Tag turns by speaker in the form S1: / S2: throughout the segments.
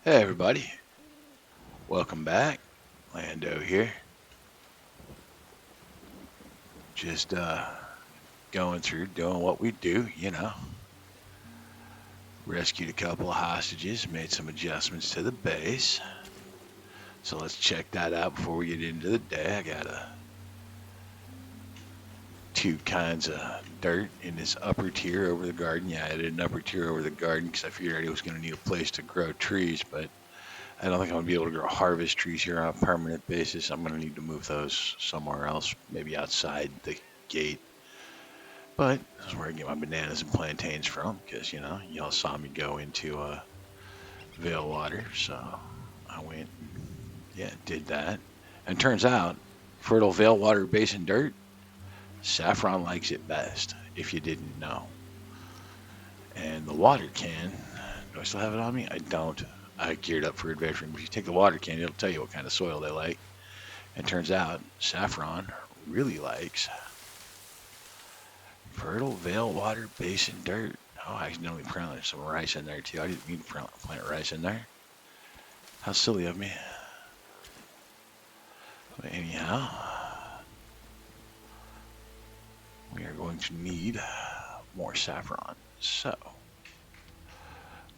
S1: Hey everybody, welcome back. Lando here. Just going through doing what we do. Rescued a couple of hostages, made some adjustments to the base. So let's check that out before we get into the day. I got two kinds of dirt in this upper tier over the garden. Yeah, I added an upper tier over the garden because I figured I was going to need a place to grow trees, but I don't think I'm going to be able to grow harvest trees here on a permanent basis. I'm going to need to move those somewhere else, maybe outside the gate. But that's where I get my bananas and plantains from, because y'all saw me go into Vale Water, so I went, yeah, did that, and turns out fertile Vale Water basin dirt, saffron likes it best. If you didn't know, and the water can, do I still have it on me? I don't. I geared up for adventuring. If you take the water can, it'll tell you what kind of soil they like. And turns out saffron really likes fertile Vale Water basin dirt. Oh, I accidentally planted some rice in there too. I didn't mean to plant rice in there. How silly of me. But anyhow, we are going to need more saffron. So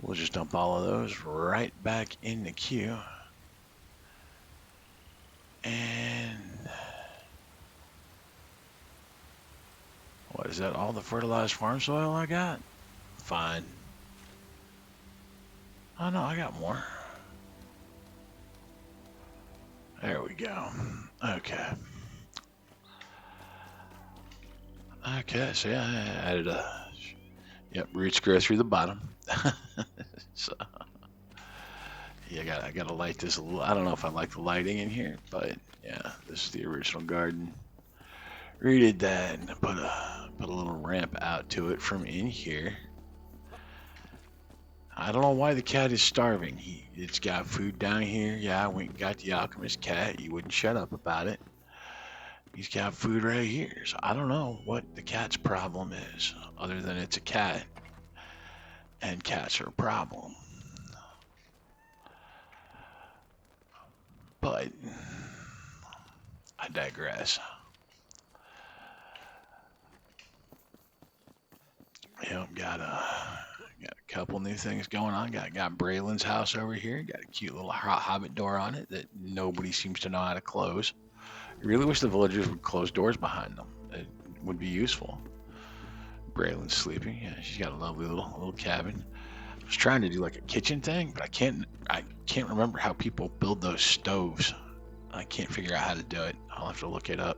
S1: we'll just dump all of those right back in the queue. And what is that? All the fertilized farm soil I got? Fine. Oh no, I got more. There we go. Okay. Okay, so yeah, I added yep, roots grow through the bottom. So yeah, I gotta light this. I don't know if I like the lighting in here, but yeah, this is the original garden. Redid that and put a little ramp out to it from in here. I don't know why the cat is starving. It's got food down here. Yeah, I went and got the alchemist cat. He wouldn't shut up about it. He's got food right here. So I don't know what the cat's problem is, other than it's a cat, and cats are a problem. But I digress. Got a couple new things going on. Got Braylon's house over here. Got a cute little hobbit door on it that nobody seems to know how to close. I really wish the villagers would close doors behind them. It would be useful. Braylon's sleeping. Yeah, she's got a lovely little cabin. I was trying to do like a kitchen thing, but I can't remember how people build those stoves. I can't figure out how to do it. I'll have to look it up.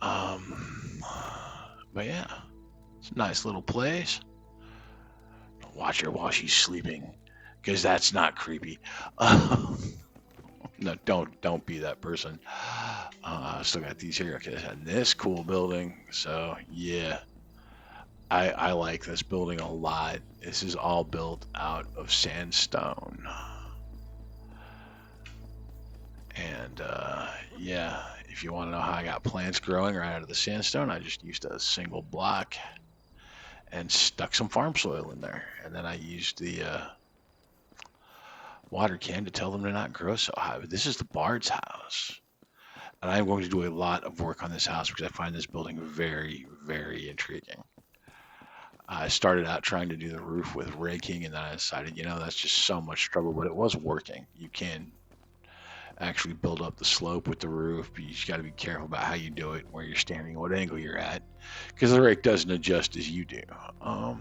S1: Um, but yeah, it's a nice little place. Watch her while she's sleeping, because that's not creepy. No, don't be that person. I still got these here. Okay, and this cool building. So yeah, I like this building a lot. This is all built out of sandstone, and yeah, if you want to know how I got plants growing right out of the sandstone, I just used a single block and stuck some farm soil in there, and then I used the water can to tell them to not grow so high. But this is the Bard's house. And I'm going to do a lot of work on this house because I find this building very, very intriguing. I started out trying to do the roof with raking, and then I decided, that's just so much trouble, but it was working. You can actually build up the slope with the roof, but you just got to be careful about how you do it, where you're standing, what angle you're at, because the rake doesn't adjust as you do. But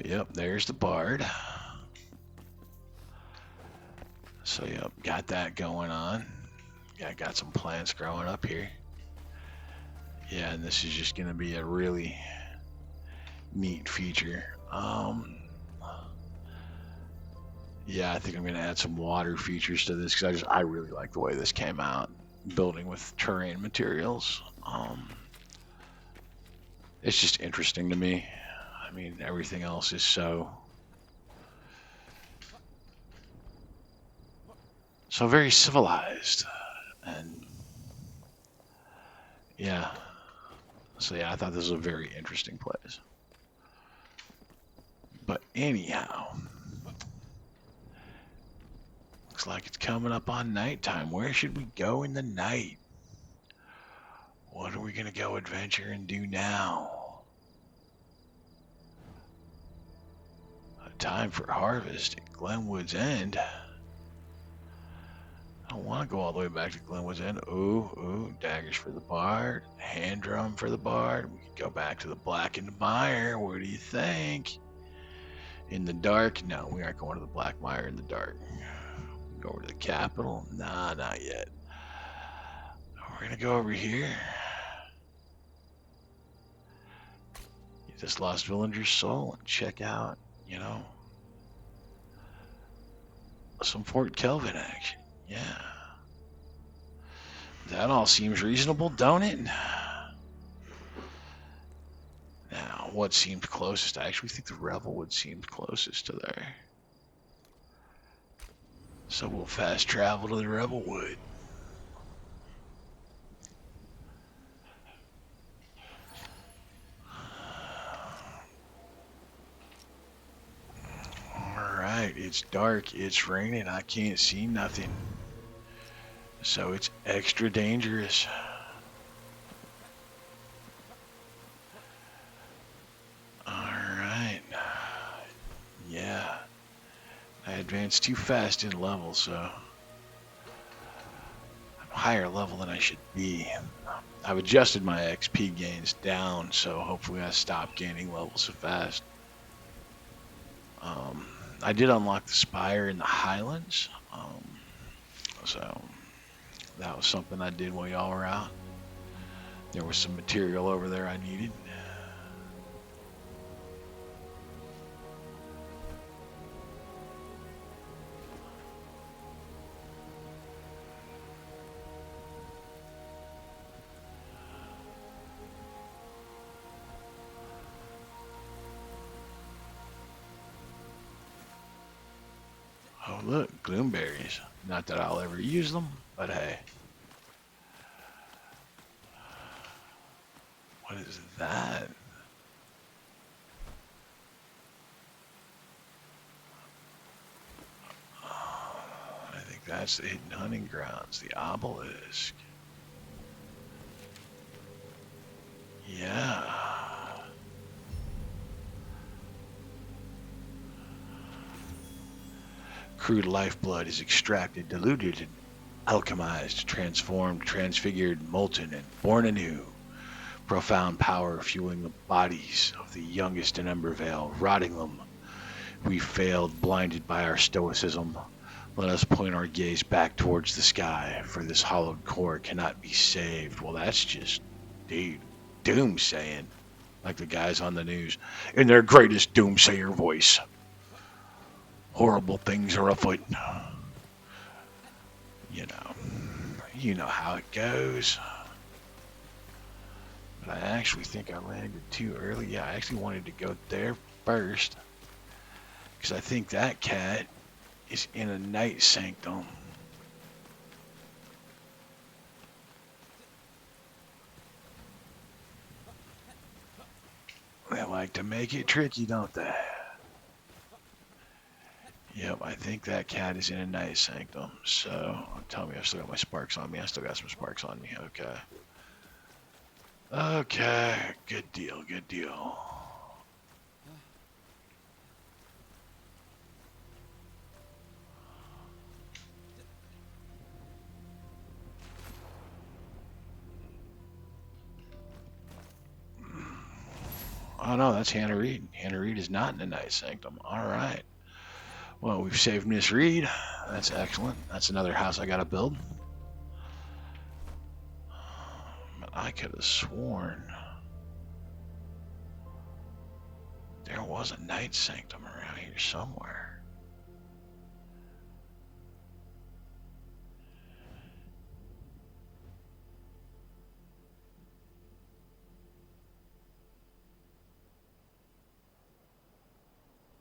S1: yep, there's the Bard. So yep, got that going on. Yeah, got some plants growing up here. Yeah, and this is just going to be a really neat feature. Yeah, I think I'm going to add some water features to this because I really like the way this came out. Building with terrain materials. It's just interesting to me. I mean, everything else is so very civilized, and yeah. So yeah, I thought this was a very interesting place. But anyhow, looks like it's coming up on nighttime. Where should we go in the night? What are we going to go adventure and do now? Time for harvest at Glenwood's End. I don't want to go all the way back to Glenwood's End. Ooh, daggers for the bard, hand drum for the bard. We could go back to the Blackened Mire. What do you think? In the dark? No, we aren't going to the Black Mire in the dark. Go over to the Capitol? Nah, not yet. We're gonna go over here. Get this Lost Villager's Soul and check out, some Fort Kelvin action. Yeah. That all seems reasonable, don't it? Now, what seems closest? I actually think the Revelwood seems closest to there. So we'll fast travel to the Revelwood. Alright, it's dark, it's raining, I can't see nothing. So it's extra dangerous. Alright. Yeah. I advanced too fast in level, so I'm higher level than I should be. I've adjusted my XP gains down, so hopefully I stop gaining levels so fast. I did unlock the Spire in the Highlands, so that was something I did while y'all were out. There was some material over there I needed. Oh look, gloomberries. Not that I'll ever use them, but hey. What is that? I think that's the hidden hunting grounds, the obelisk. Yeah. Crude lifeblood is extracted, diluted, and alchemized, transformed, transfigured, molten, and born anew. Profound power fueling the bodies of the youngest in Embervale, rotting them. We failed, blinded by our stoicism. Let us point our gaze back towards the sky, for this hollowed core cannot be saved. Well, that's just, dude, doomsaying, like the guys on the news, in their greatest doomsayer voice. Horrible things are afoot. You know how it goes. But I actually think I landed too early. Yeah, I actually wanted to go there first, because I think that cat is in a night sanctum. They like to make it tricky, don't they? Yep, I think that cat is in a night sanctum. So, tell me I've still got my sparks on me. I still got some sparks on me. Okay. Okay, good deal, good deal. Oh no, that's Hannah Reed. Hannah Reed is not in the night sanctum. All right. Well, we've saved Miss Reed. That's excellent. That's another house I gotta build. But I could have sworn there was a night sanctum around here somewhere.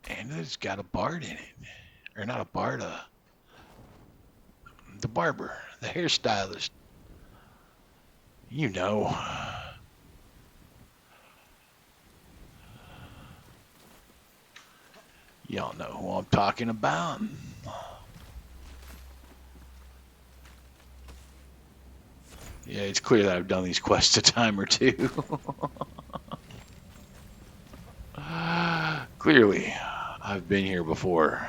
S1: And it's got a bard in it. Or not a bard, the barber, the hairstylist. You know. Y'all know who I'm talking about. Yeah, it's clear that I've done these quests a time or two. Clearly, I've been here before.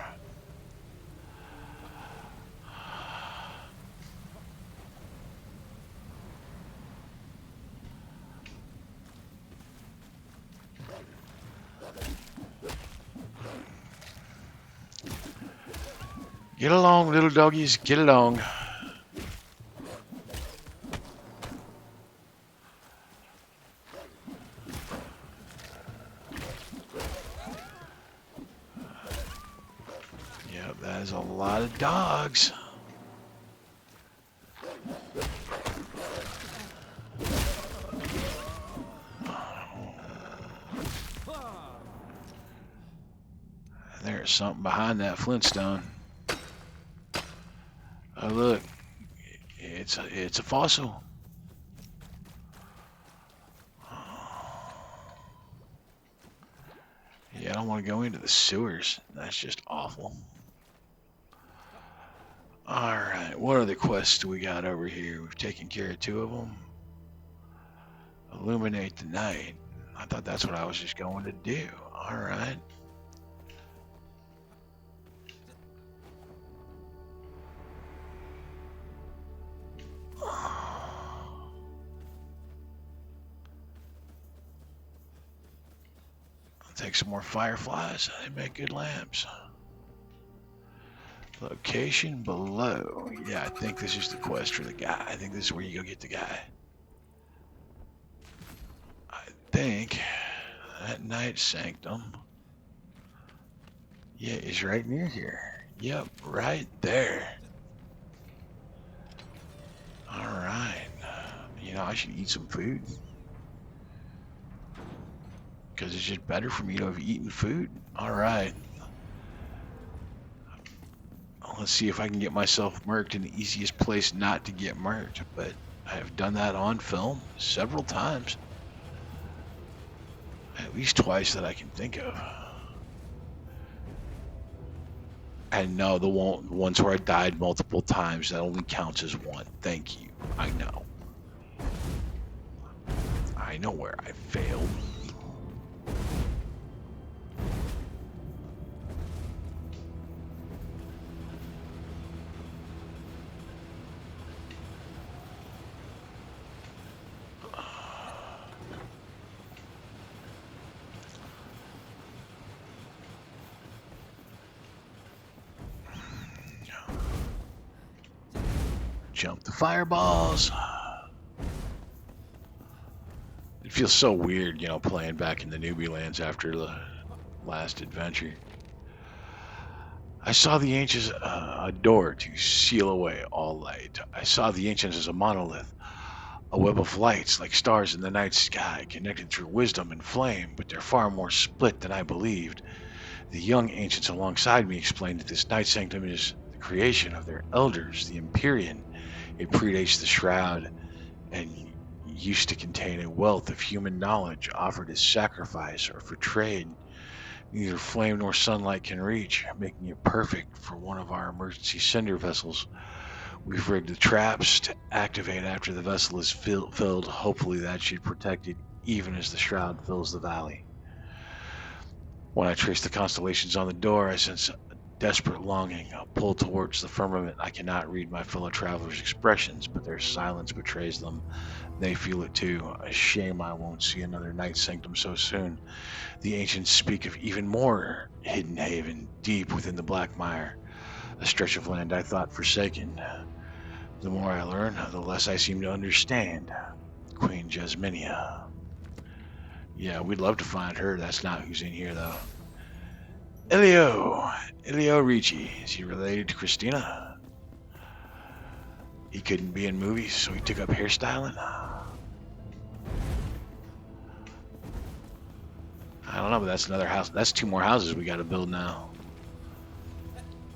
S1: Get along, little doggies, get along. Yep, that is a lot of dogs. There's something behind that flintstone. Oh, look. It's a fossil. Yeah, I don't want to go into the sewers. That's just awful. Alright, what other quests do we got over here? We've taken care of 2 of them. Illuminate the night. I thought that's what I was just going to do. Alright. I'll take some more fireflies. They make good lamps. Location below. Yeah, I think this is the quest for the guy. I think this is where you go get the guy. I think that night sanctum, yeah, is right near here. Yep, right there. Alright. You know, I should eat some food. Because it's just better for me to have eaten food. Alright. Let's see if I can get myself murked in the easiest place not to get murked. But I have done that on film several times. At least twice that I can think of. And no, the ones where I died multiple times, that only counts as one. Thank you. I know. I know where I failed. Jump the fireballs. It feels so weird, you know, playing back in the newbie lands after the last adventure. I saw the ancients a door to seal away all light. I saw the ancients as a monolith, a web of lights like stars in the night sky, connected through wisdom and flame, but they're far more split than I believed. The young ancients alongside me explained that this night sanctum is the creation of their elders, the Empyrean. It predates the Shroud and used to contain a wealth of human knowledge offered as sacrifice or for trade. Neither flame nor sunlight can reach, making it perfect for one of our emergency sender vessels. We've rigged the traps to activate after the vessel is filled. Hopefully that should protect it even as the Shroud fills the valley. When I trace the constellations on the door, I sense a desperate longing, a pull towards the firmament. I cannot read my fellow travelers' expressions, but their silence betrays them. They feel it too. A shame I won't see another night sanctum so soon. The ancients speak of even more hidden haven, deep within the black mire, a stretch of land I thought forsaken. The more I learn, the less I seem to understand. Queen Jasminia. Yeah, we'd love to find her. That's not who's in here, though. Elio Ricci. Is he related to Christina? He couldn't be in movies, so he took up hairstyling? I don't know, but that's another house. That's 2 more houses we gotta build now.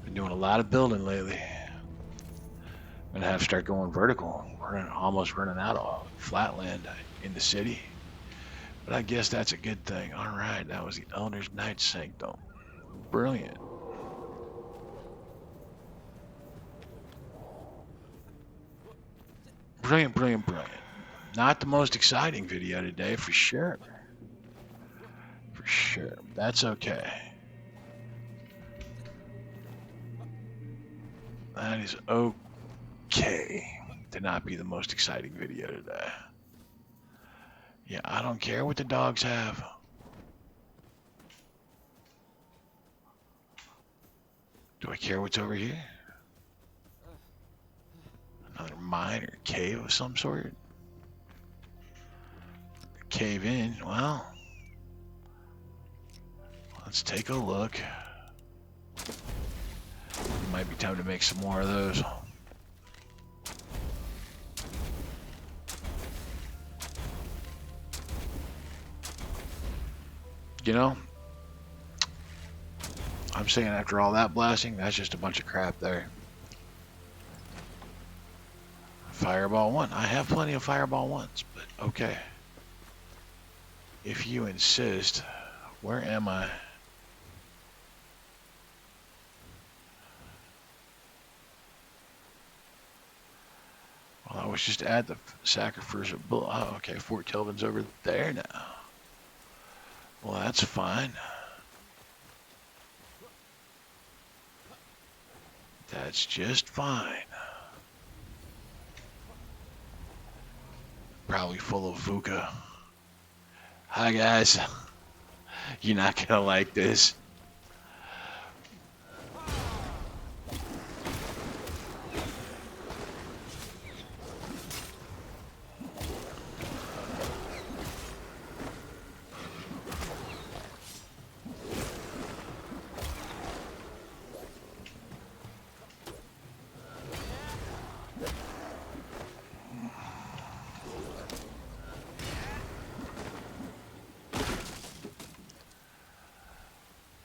S1: Been doing a lot of building lately. I'm gonna have to start going vertical. We're almost running out of flatland in the city. But I guess that's a good thing. Alright, that was the Elder's Night Sanctum. Brilliant. Brilliant, brilliant, brilliant. Not the most exciting video today, for sure. For sure. That's okay. That is okay to not be the most exciting video today. Yeah, I don't care what the dogs have. Do I care what's over here? Another mine or cave of some sort? Cave in. Well, let's take a look. Might be time to make some more of those. You know, I'm saying after all that blasting, that's just a bunch of crap there. Fireball 1. I have plenty of Fireball 1s, but okay. If you insist, where am I? Well, I was just at the sacrifice of bull. Oh, okay, Fort Kelvin's over there now. Well, that's fine. That's just fine. Probably full of Vukah. Hi, guys. You're not gonna like this.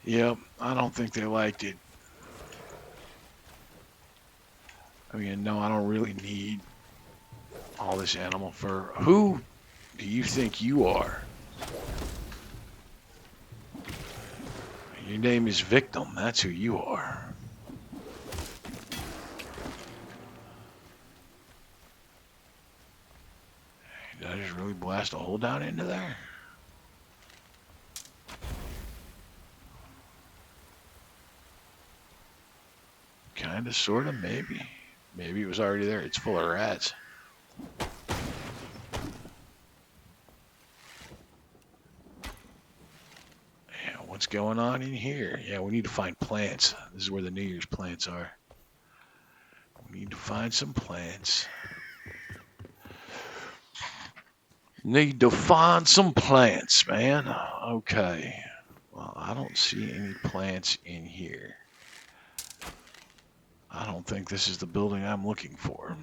S1: Yep, I don't think they liked it. I mean, no, I don't really need all this animal fur. Who do you think you are? Your name is Victim. That's who you are. Did I just really blast a hole down into there? Kinda, sorta, maybe. Maybe it was already there. It's full of rats. Yeah, what's going on in here? Yeah, we need to find plants. This is where the New Year's plants are. We need to find some plants. Need to find some plants, man. Okay. Well, I don't see any plants in here. I don't think this is the building I'm looking for.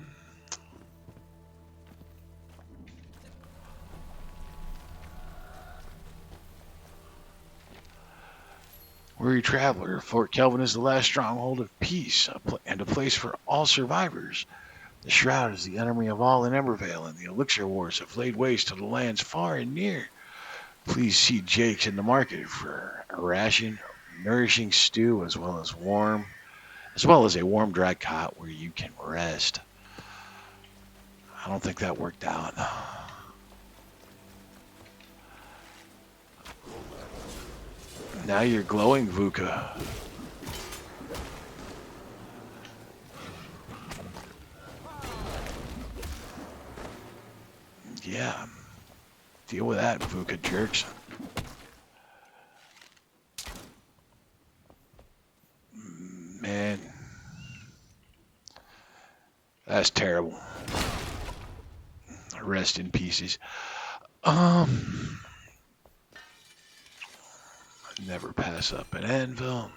S1: Weary traveler, Fort Kelvin is the last stronghold of peace and a place for all survivors. The Shroud is the enemy of all in Embervale, and the Elixir Wars have laid waste to the lands far and near. Please see Jake's in the market for a ration, nourishing stew, as well as a warm, dry cot where you can rest. I don't think that worked out. Now you're glowing, Vukah. Yeah. Deal with that, Vukah jerks. Man. That's terrible. Rest in pieces. Never pass up an anvil.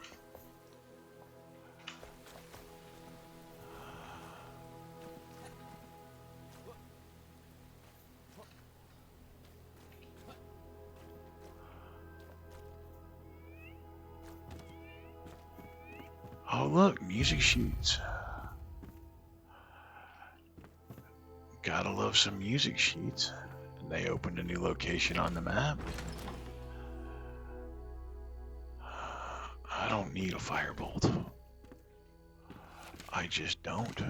S1: Oh, look, music sheets. Gotta love some music sheets. And they opened a new location on the map. I don't need a firebolt. I just don't.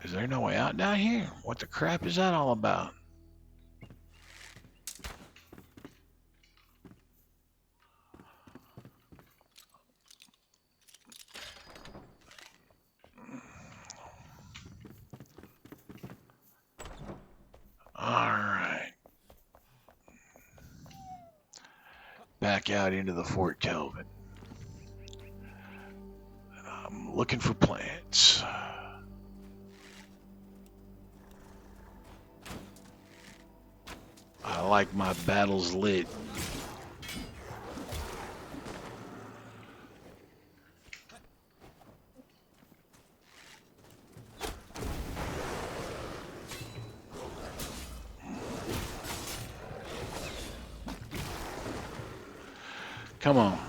S1: Is there no way out down here? What the crap is that all about? Alright. Back out into the Fort Kelvin. I'm looking for plants. I like my battles lit. Come on.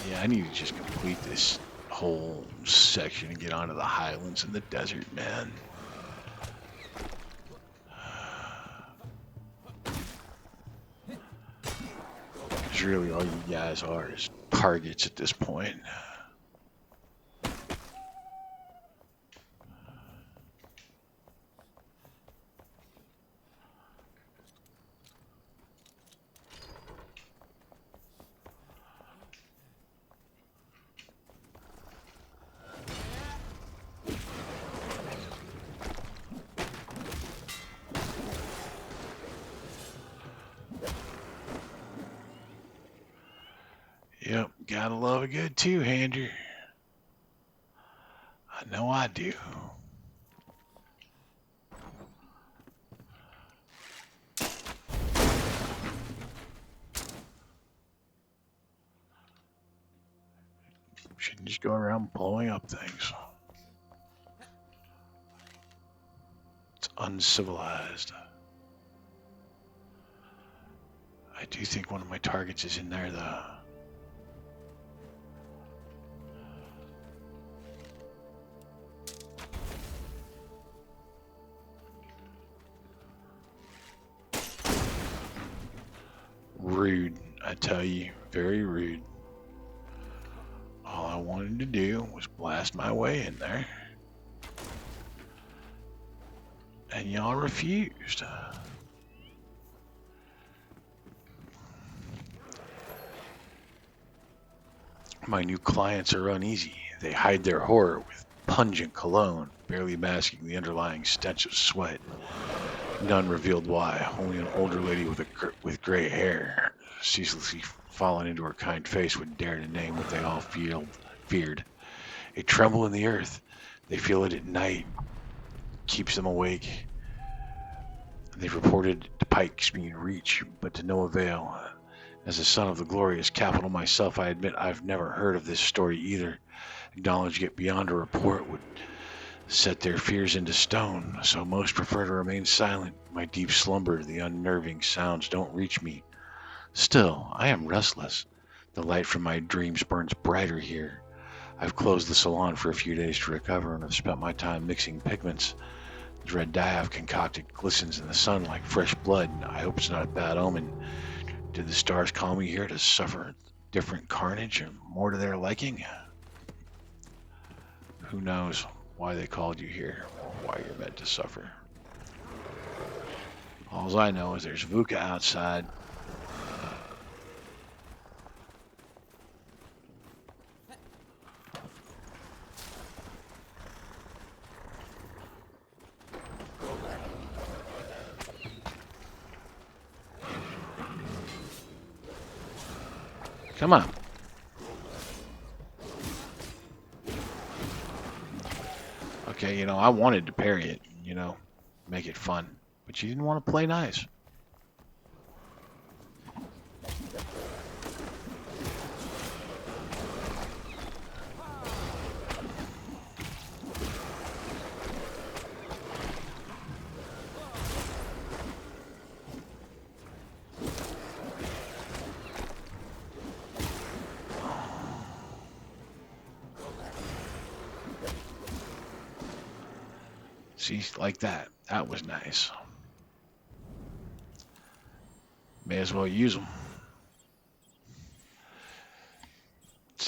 S1: Yeah, I need to just complete this whole section and get onto the highlands and the desert, man. Because really all you guys are is targets at this point. Yep, gotta love a good two-hander. I know I do. Shouldn't just go around blowing up things. It's uncivilized. I do think one of my targets is in there, though. Rude, I tell you, very rude. All I wanted to do was blast my way in there. And y'all refused. My new clients are uneasy. They hide their horror with pungent cologne, barely masking the underlying stench of sweat. None revealed why. Only an older lady with gray hair, ceaselessly fallen into her kind face, would dare to name what they all feared. A tremble in the earth. They feel it at night. Keeps them awake. They've reported the pikes being reached, but to no avail. As a son of the glorious capital myself, I admit I've never heard of this story either. Acknowledging it beyond a report would set their fears into stone, so most prefer to remain silent. My deep slumber, the unnerving sounds don't reach me. Still, I am restless. The light from my dreams burns brighter here. I've closed the salon for a few days to recover, and have spent my time mixing pigments. The red dye I've concocted glistens in the sun like fresh blood. I hope it's not a bad omen. Did the stars call me here to suffer different carnage and more to their liking? Who knows why they called you here or why you're meant to suffer. All I know is there's Vukah outside. Come on. Okay, I wanted to parry it, make it fun. But you didn't want to play nice. See, like that. That was nice. May as well use them.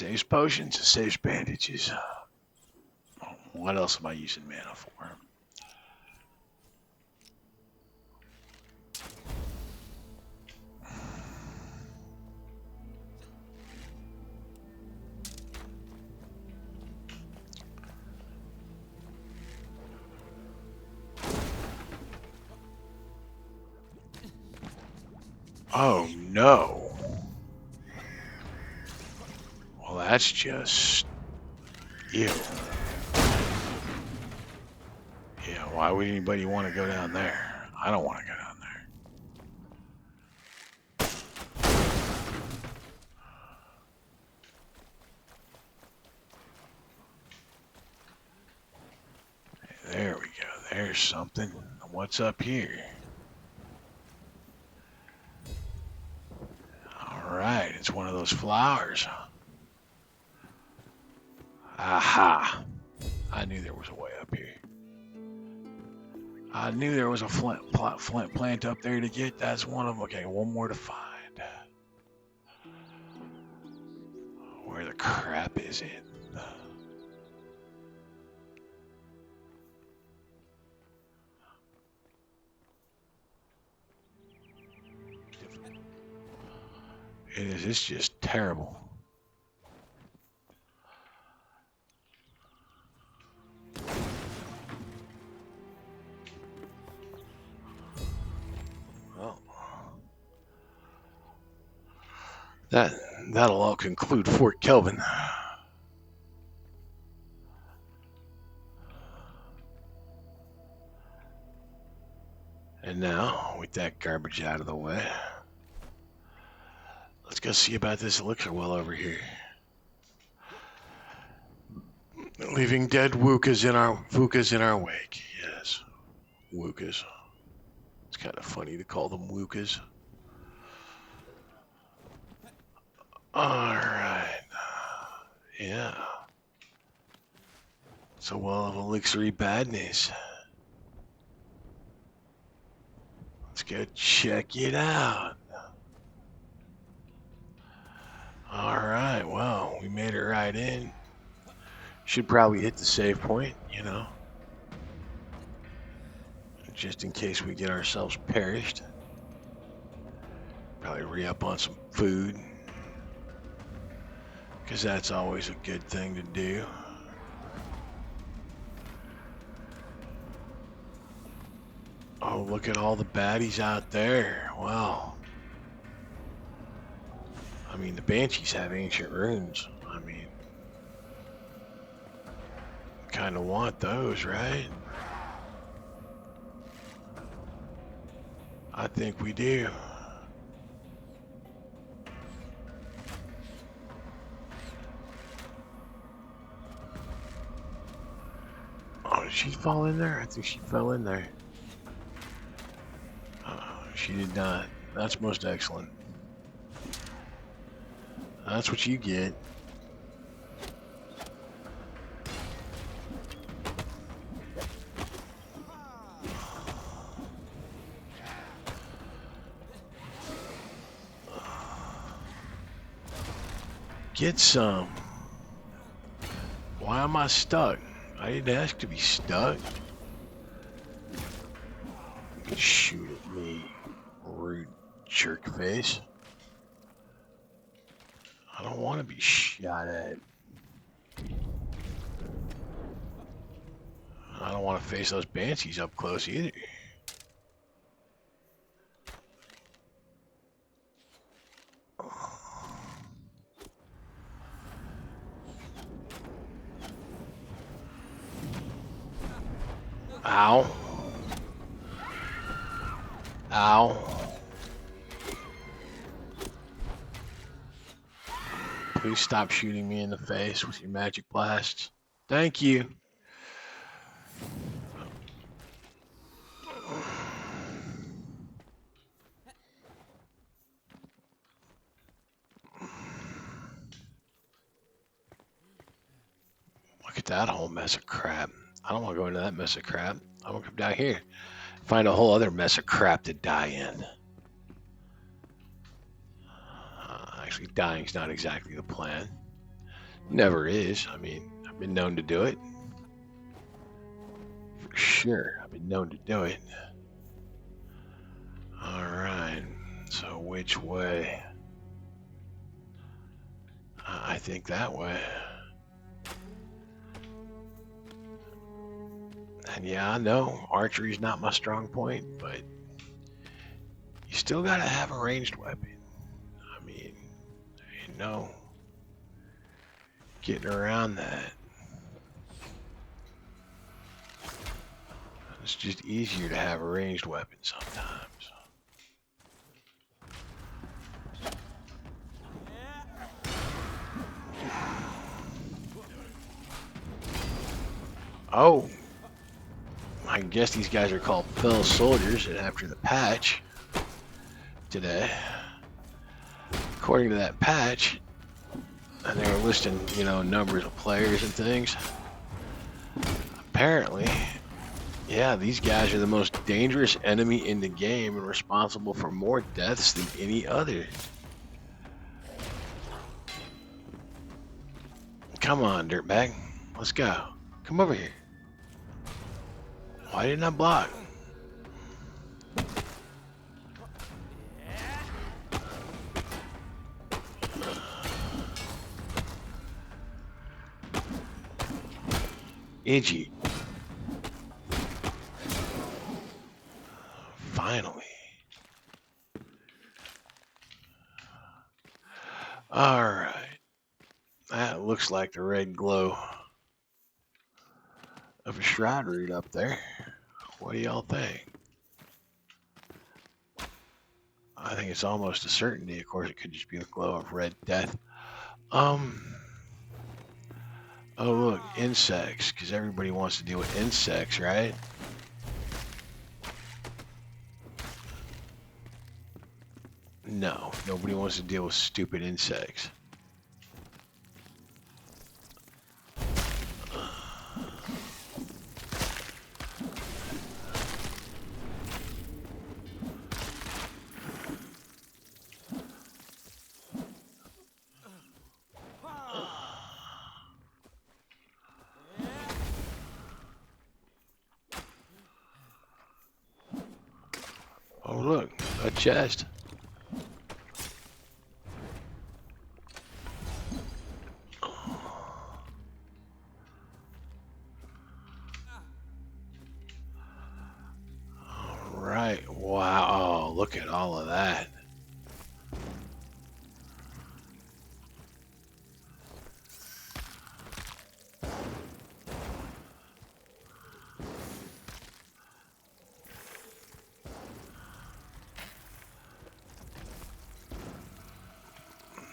S1: Saves potions, saves bandages. What else am I using mana for? Oh no. Well, that's just... Ew. Yeah, why would anybody want to go down there? I don't want to go down there. There we go. There's something. What's up here? Alright, it's one of those flowers. Aha! I knew there was a way up here. I knew there was a flint plant up there to get. That's one of them. Okay, one more to find. Where the crap is it? It is. It's just terrible. Well, that'll all conclude Fort Kelvin. And now, with that garbage out of the way, let's go see about this elixir well over here. Leaving dead Vukahs in our wake. Yes, Vukahs. It's kind of funny to call them Vukahs. All right. Yeah. It's a well of elixiry badness. Let's go check it out. All right. Well, we made it right in. Should probably hit the save point, you know, just in case we get ourselves perished. Probably re-up on some food, because that's always a good thing to do. Oh, look at all the baddies out there. Wow. I mean, the Banshees have ancient runes. I mean, kind of want those, right? I think we do. Oh, did she fall in there? I think she fell in there. She did not. That's most excellent. That's what you get. Get some. Why am I stuck? I didn't ask to be stuck. Shoot at me, rude jerk face. I don't want to be shot at. I don't want to face those Banshees up close either. Ow. Ow. Please stop shooting me in the face with your magic blasts. Thank you. Look at that whole mess of crap. I don't want to go into that mess of crap. I want to come down here. Find a whole other mess of crap to die in. Actually, dying's not exactly the plan. Never is. I mean, I've been known to do it. For sure, I've been known to do it. All right. So which way? I think that way. And yeah, I know archery's not my strong point, but you still gotta have a ranged weapon. I mean, you know, getting around that. It's just easier to have a ranged weapon sometimes. Oh, I guess these guys are called fell soldiers, and after the patch today, according to that patch, and they were listing, you know, numbers of players and things. Apparently, yeah, these guys are the most dangerous enemy in the game and responsible for more deaths than any other. Come on, dirtbag. Let's go. Come over here. Why didn't I block? Itchy. Finally. Alright. That looks like the red glow of a shroud root up there. What do y'all think? I think it's almost a certainty. Of course, it could just be a glow of red death. Oh, look, insects, because everybody wants to deal with insects, right? No, nobody wants to deal with stupid insects. Oh, look, a chest. Right, wow, oh, look at all of that.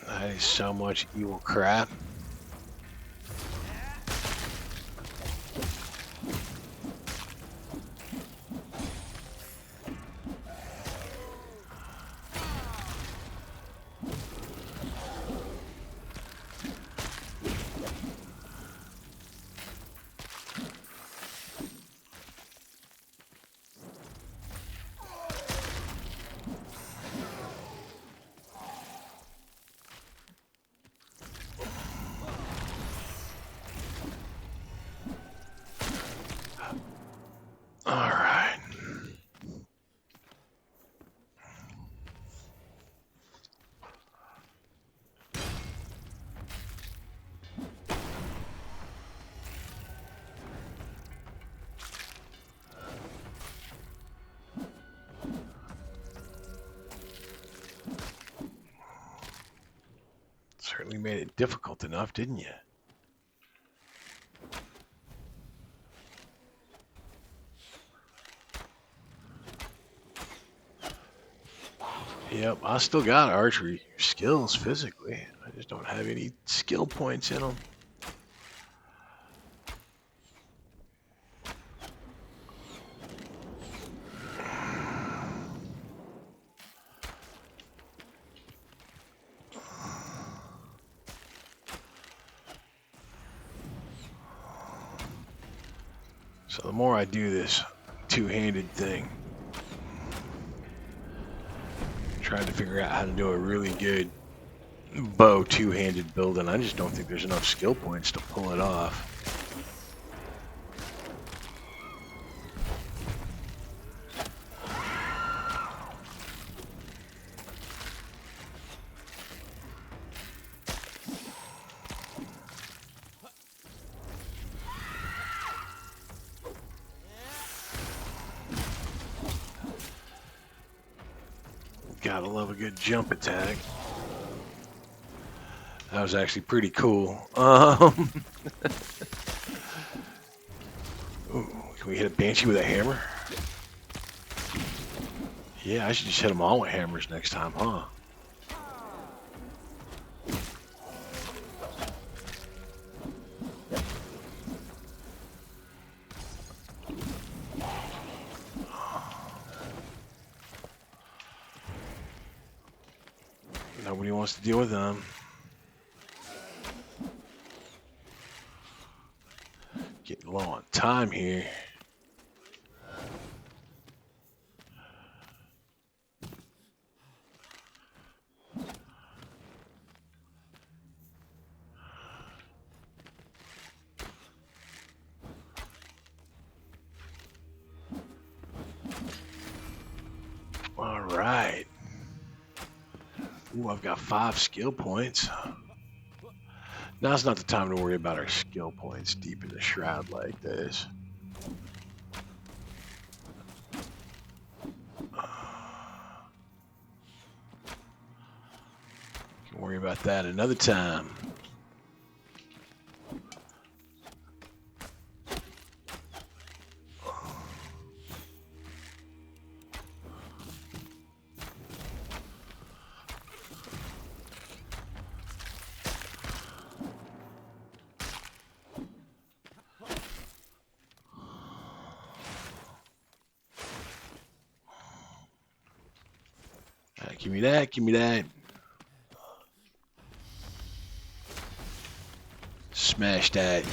S1: That is so much evil crap. All right. Certainly made it difficult enough, didn't you? Yep, I still got archery skills physically. I just don't have any skill points in them. So the more I do this two-handed thing, trying to figure out how to do a really good bow two-handed build, and I just don't think there's enough skill points to pull it off. Gotta love a good jump attack. That was actually pretty cool. Ooh, can we hit a banshee with a hammer? Yeah, I should just hit them all with hammers next time, huh? Nobody wants to deal with them. Getting low on time here. All right. Ooh, I've got 5 skill points. Now's not the time to worry about our skill points deep in the shroud like this. Can worry about that another time. Give me that, give me that. Smash that.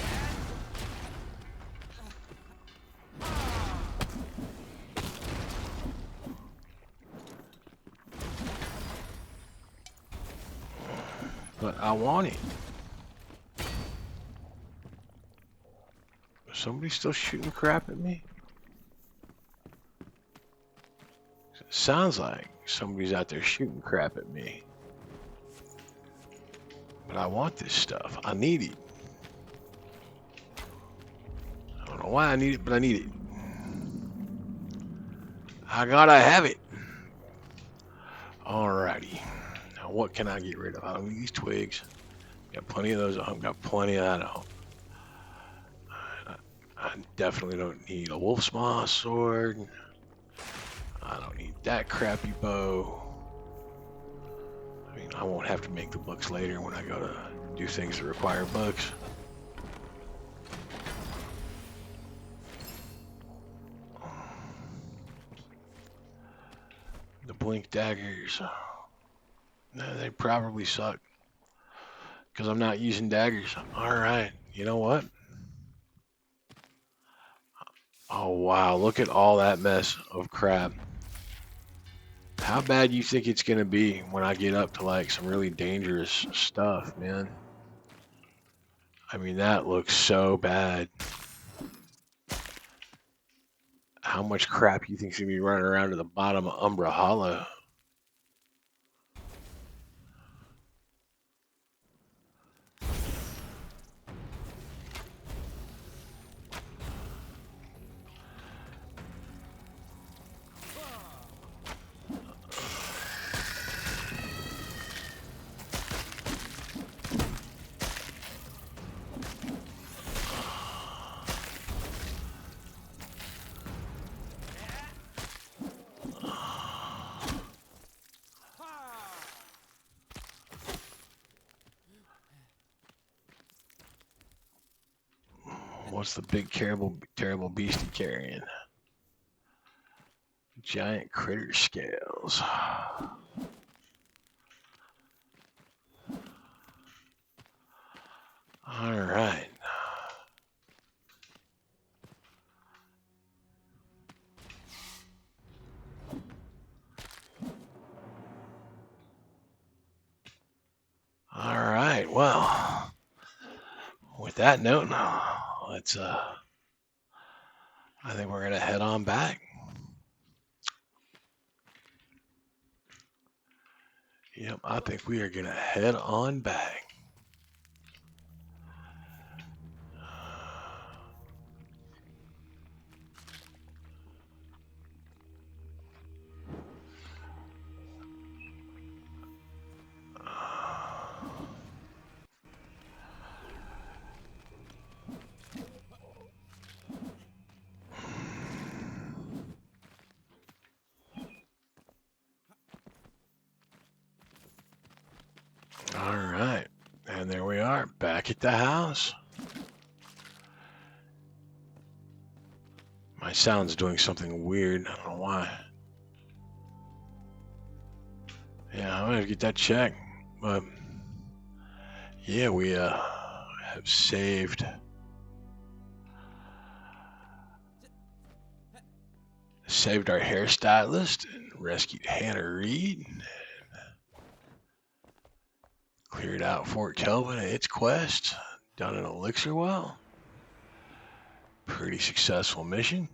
S1: But I want it. Is somebody still shooting crap at me? It sounds like somebody's out there shooting crap at me. But I want this stuff. I need it. I don't know why I need it, but I need it. I gotta have it. Alrighty. Now what can I get rid of? I don't need these twigs. Got plenty of those. I've got plenty of that. I definitely don't need a wolf's maw sword. I don't need that crappy bow. I mean, I won't have to make the books later when I go to do things that require books. The blink daggers. No, they probably suck. Because I'm not using daggers. Alright, you know what? Oh wow, look at all that mess of crap. How bad you think it's gonna be when I get up to like some really dangerous stuff, man? I mean, that looks so bad. How much crap you think's gonna be running around to the bottom of Umbra Hollow? What's the big terrible beast he carrying? Giant critter scales. All right. Well, with that note, let's I think we're gonna head on back. Yep, I think we are gonna head on back. All right, and there we are, back at the house. My sound's doing something weird. I don't know why. Yeah, I'm gonna have to get that checked. But yeah, we have saved our hairstylist and rescued Hannah Reed. Cleared out Fort Kelvin and its quest. Done an elixir well. Pretty successful mission.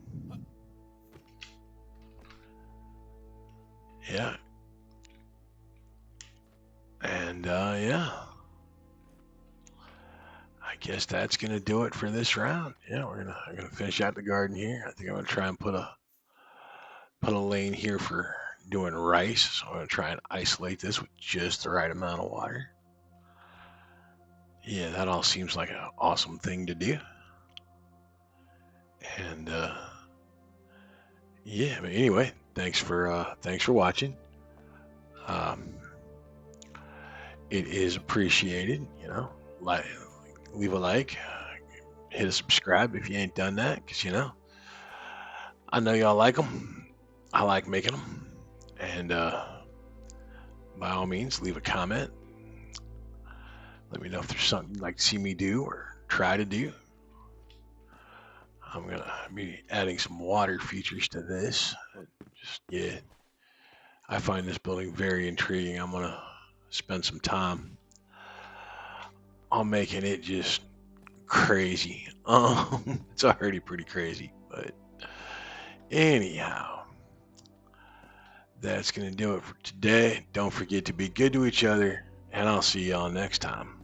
S1: Yeah. And yeah. I guess that's gonna do it for this round. Yeah, I'm gonna finish out the garden here. I think I'm gonna try and put a lane here for doing rice. So I'm gonna try and isolate this with just the right amount of water. Yeah, that all seems like an awesome thing to do. And yeah, but anyway, thanks for watching. It is appreciated, like, leave a like, hit a subscribe if you ain't done that, because I know y'all like them. I like making them. And by all means, leave a comment. Let me know if there's something you'd like to see me do or try to do. I'm gonna be adding some water features to this. Yeah, I find this building very intriguing. I'm gonna spend some time on making it just crazy. It's already pretty crazy, but anyhow, that's gonna do it for today. Don't forget to be good to each other, and I'll see y'all next time.